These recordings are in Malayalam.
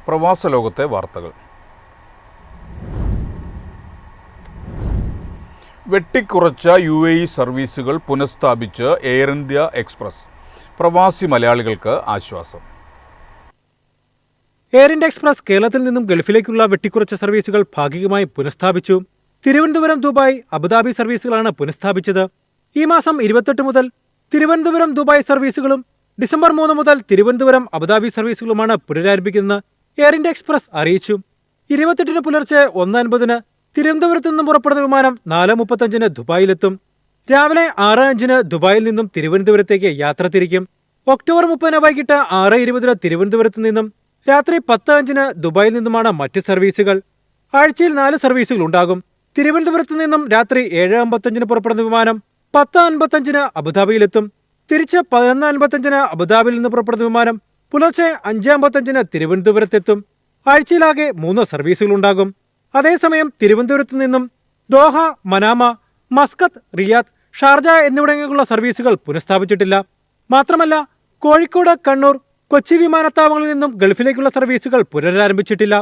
പ്രവാസ ലോകത്തെ വാർത്തകൾ. വെട്ടിക്കുറച്ച UAE സർവീസുകൾ പുനഃസ്ഥാപിച്ച് എയർ ഇന്ത്യ എക്സ്പ്രസ്. പ്രവാസി മലയാളികൾക്ക് ആശ്വാസം. എയർ ഇന്ത്യ എക്സ്പ്രസ് കേരളത്തിൽ നിന്നും ഗൾഫിലേക്കുള്ള വെട്ടിക്കുറച്ച സർവീസുകൾ ഭാഗികമായി പുനഃസ്ഥാപിച്ചു. തിരുവനന്തപുരം ദുബായ് അബുദാബി സർവീസുകളാണ് പുനഃസ്ഥാപിച്ചത്. ഈ മാസം 28 മുതൽ തിരുവനന്തപുരം ദുബായ് സർവീസുകളും ഡിസംബർ 3 മുതൽ തിരുവനന്തപുരം അബുദാബി സർവീസുകളുമാണ് പുനരാരംഭിക്കുന്നത് എയർ ഇന്ത്യ എക്സ്പ്രസ് അറിയിച്ചു. 28-ന് പുലർച്ചെ 1:50-ന് തിരുവനന്തപുരത്ത് നിന്നും പുറപ്പെടുന്ന വിമാനം 4:35-ന് ദുബായിലെത്തും. രാവിലെ 6:05-ന് ദുബായിൽ നിന്നും തിരുവനന്തപുരത്തേക്ക് യാത്ര തിരിക്കും. ഒക്ടോബർ 30-ന് വൈകിട്ട് 6:20-ന് തിരുവനന്തപുരത്ത് നിന്നും രാത്രി 10:05-ന് ദുബായിൽ നിന്നുമാണ് മറ്റ് സർവീസുകൾ. ആഴ്ചയിൽ 4 സർവീസുകൾ ഉണ്ടാകും. തിരുവനന്തപുരത്ത് നിന്നും രാത്രി 7:55-ന് പുറപ്പെടുന്ന വിമാനം 10:55-ന് അബുദാബിയിലെത്തും. തിരിച്ച് 11:55-ന് അബുദാബിയിൽ നിന്ന് പുറപ്പെടുന്ന വിമാനം പുലർച്ചെ 5:55-ന് തിരുവനന്തപുരത്തെത്തും. ആഴ്ചയിലാകെ 3 സർവീസുകളുണ്ടാകും. അതേസമയം തിരുവനന്തപുരത്ത് നിന്നും Doha, Manama, Muscat, Riyadh, Sharjah എന്നിവിടങ്ങളിലുള്ള സർവീസുകൾ പുനഃസ്ഥാപിച്ചിട്ടില്ല. മാത്രമല്ല, കോഴിക്കോട്, കണ്ണൂർ, കൊച്ചി വിമാനത്താവളങ്ങളിൽ നിന്നും ഗൾഫിലേക്കുള്ള സർവീസുകൾ പുനരാരംഭിച്ചിട്ടില്ല.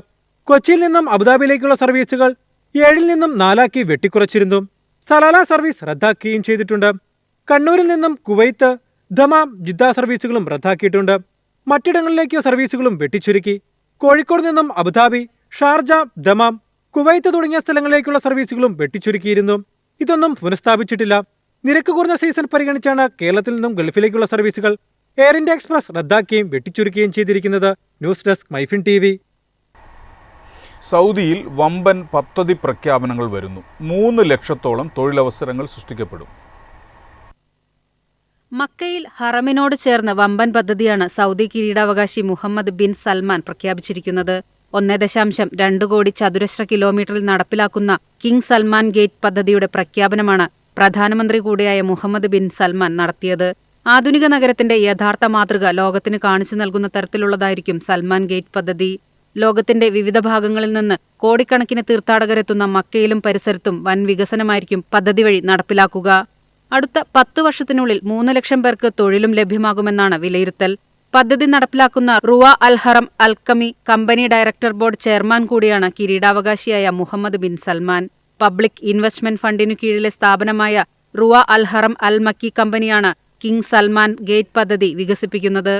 കൊച്ചിയിൽ നിന്നും അബുദാബിയിലേക്കുള്ള സർവീസുകൾ 7-ൽ നിന്നും 4-ആക്കി വെട്ടിക്കുറച്ചിരുന്നു. സലാല സർവീസ് റദ്ദാക്കുകയും ചെയ്തിട്ടുണ്ട്. കണ്ണൂരിൽ നിന്നും കുവൈത്ത്, ദമാം, ജിദ്ദ സർവീസുകളും റദ്ദാക്കിയിട്ടുണ്ട്. മറ്റിടങ്ങളിലേക്ക് സർവീസുകളും വെട്ടിച്ചുരുക്കി. കോഴിക്കോട് നിന്നും അബുദാബി, ഷാർജ, ദമാം, കുവൈത്ത് തുടങ്ങിയ സ്ഥലങ്ങളിലേക്കുള്ള സർവീസുകളും വെട്ടിച്ചുരുക്കിയിരുന്നു. ഇതൊന്നും പുനഃസ്ഥാപിച്ചിട്ടില്ല. നിരക്ക് കുറഞ്ഞ സീസൺ പരിഗണിച്ചാണ് കേരളത്തിൽ നിന്നും ഗൾഫിലേക്കുള്ള സർവീസുകൾ എയർ ഇന്ത്യ എക്സ്പ്രസ് റദ്ദാക്കുകയും വെട്ടിച്ചുരുക്കുകയും ചെയ്തിരിക്കുന്നത്. News desk MyFin TV. സൗദിയിൽ വമ്പൻ പദ്ധതി പ്രഖ്യാപനങ്ങൾ വരുന്നു. 3 ലക്ഷത്തോളം തൊഴിലവസരങ്ങൾ സൃഷ്ടിക്കപ്പെടും. മക്കയിൽ ഹറമിനോട് ചേർന്ന് വമ്പൻ പദ്ധതിയാണ് സൗദി കിരീടാവകാശി മുഹമ്മദ് ബിൻ സൽമാൻ പ്രഖ്യാപിച്ചിരിക്കുന്നത്. 1.2 കോടി ചതുരശ്ര കിലോമീറ്ററിൽ നടപ്പിലാക്കുന്ന കിങ് സൽമാൻ ഗേറ്റ് പദ്ധതിയുടെ പ്രഖ്യാപനമാണ് പ്രധാനമന്ത്രി കൂടിയായ മുഹമ്മദ് ബിൻ സൽമാൻ നടത്തിയത്. ആധുനിക നഗരത്തിന്റെ യഥാർത്ഥ മാതൃക ലോകത്തിന് കാണിച്ചു നൽകുന്ന തരത്തിലുള്ളതായിരിക്കും സൽമാൻ ഗേറ്റ് പദ്ധതി. ലോകത്തിന്റെ വിവിധ ഭാഗങ്ങളിൽ നിന്ന് കോടിക്കണക്കിന് തീർത്ഥാടകരെത്തുന്ന മക്കയിലും പരിസരത്തും വൻ വികസനമായിരിക്കും പദ്ധതി വഴി നടപ്പിലാക്കുക. അടുത്ത 10 വർഷത്തിനുള്ളിൽ 3 ലക്ഷം പേർക്ക് തൊഴിലും ലഭ്യമാകുമെന്നാണ് വിലയിരുത്തൽ. പദ്ധതി നടപ്പിലാക്കുന്ന റുവ അൽ ഹറം അൽ കമി കമ്പനി ഡയറക്ടർ ബോർഡ് ചെയർമാൻ കൂടിയാണ് കിരീടാവകാശിയായ Mohammed bin Salman. Public investment ഫണ്ടിനു കീഴിലെ സ്ഥാപനമായ റുവ അൽ ഹറം അൽ മക്കി കമ്പനിയാണ് കിങ് സൽമാൻ ഗേറ്റ് പദ്ധതി വികസിപ്പിക്കുന്നത്.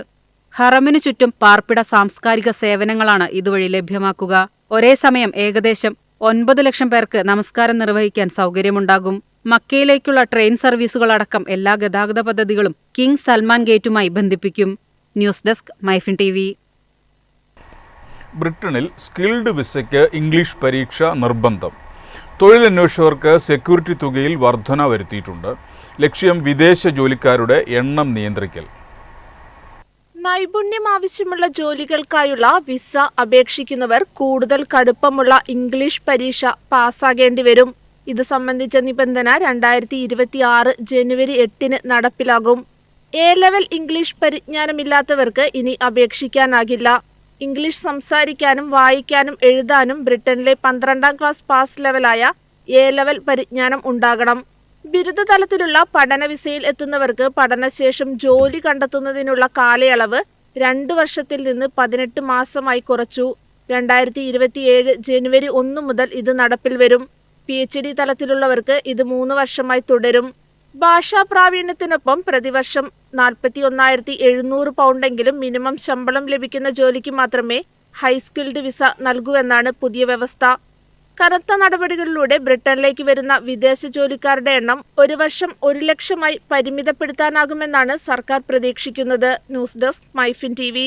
ഹറമിനു ചുറ്റും പാർപ്പിട സാംസ്കാരിക സേവനങ്ങളാണ് ഇതുവഴി ലഭ്യമാക്കുക. ഒരേ സമയം ഏകദേശം 9 ലക്ഷം പേർക്ക് നമസ്കാരം നിർവഹിക്കാൻ സൗകര്യമുണ്ടാകും. മക്കയിലേക്കുള്ള ട്രെയിൻ സർവീസുകളടക്കം എല്ലാ ഗതാഗത പദ്ധതികളും കിങ് സൽമാൻ ഗേറ്റുമായി ബന്ധിപ്പിക്കും. News desk MyFin TV. ബ്രിട്ടനിൽ സ്കിൽഡ് വിസയ്ക്ക് ഇംഗ്ലീഷ് പരീക്ഷ നിർബന്ധം. തൊഴിലന്വേഷകർക്ക് സെക്യൂരിറ്റി തുകയിൽ വർധന വരുത്തിയിട്ടുണ്ട്. ലക്ഷ്യം വിദേശ ജോലിക്കാരുടെ എണ്ണം നിയന്ത്രിക്കൽ. നൈപുണ്യം ആവശ്യമുള്ള ജോലികൾക്കായുള്ള വിസ അപേക്ഷിക്കുന്നവർ കൂടുതൽ കടുപ്പമുള്ള ഇംഗ്ലീഷ് പരീക്ഷ പാസ്സാകേണ്ടി വരും. ഇത് സംബന്ധിച്ച നിബന്ധന 2026 ജനുവരി 8-ന് നടപ്പിലാകും. A-ലെവൽ ഇംഗ്ലീഷ് പരിജ്ഞാനമില്ലാത്തവർക്ക് ഇനി അപേക്ഷിക്കാനാകില്ല. ഇംഗ്ലീഷ് സംസാരിക്കാനും വായിക്കാനും എഴുതാനും ബ്രിട്ടനിലെ 12ാം ക്ലാസ് പാസ് ലെവലായ A-ലെവൽ പരിജ്ഞാനം ഉണ്ടാകണം. ബിരുദതലത്തിലുള്ള പഠന വിസയിൽ എത്തുന്നവർക്ക് പഠനശേഷം ജോലി കണ്ടെത്തുന്നതിനുള്ള കാലയളവ് 2 വർഷത്തിൽ നിന്ന് 18 മാസമായി കുറച്ചു. 2027 ജനുവരി 1 മുതൽ ഇത് നടപ്പിൽ വരും. PhD തലത്തിലുള്ളവർക്ക് ഇത് 3 വർഷമായി തുടരും. ഭാഷാ പ്രാവീണ്യത്തിനൊപ്പം പ്രതിവർഷം 41,700 പൗണ്ടെങ്കിലും മിനിമം ശമ്പളം ലഭിക്കുന്ന ജോലിക്ക് മാത്രമേ ഹൈസ്കിൽഡ് വിസ നൽകൂവെന്നാണ് പുതിയ വ്യവസ്ഥ. കനത്ത നടപടികളിലൂടെ ബ്രിട്ടനിലേക്ക് വരുന്ന വിദേശ ജോലിക്കാരുടെ എണ്ണം 1 വർഷം 1 ലക്ഷമായി പരിമിതപ്പെടുത്താനാകുമെന്നാണ് സർക്കാർ പ്രതീക്ഷിക്കുന്നത്. News desk MyFin TV.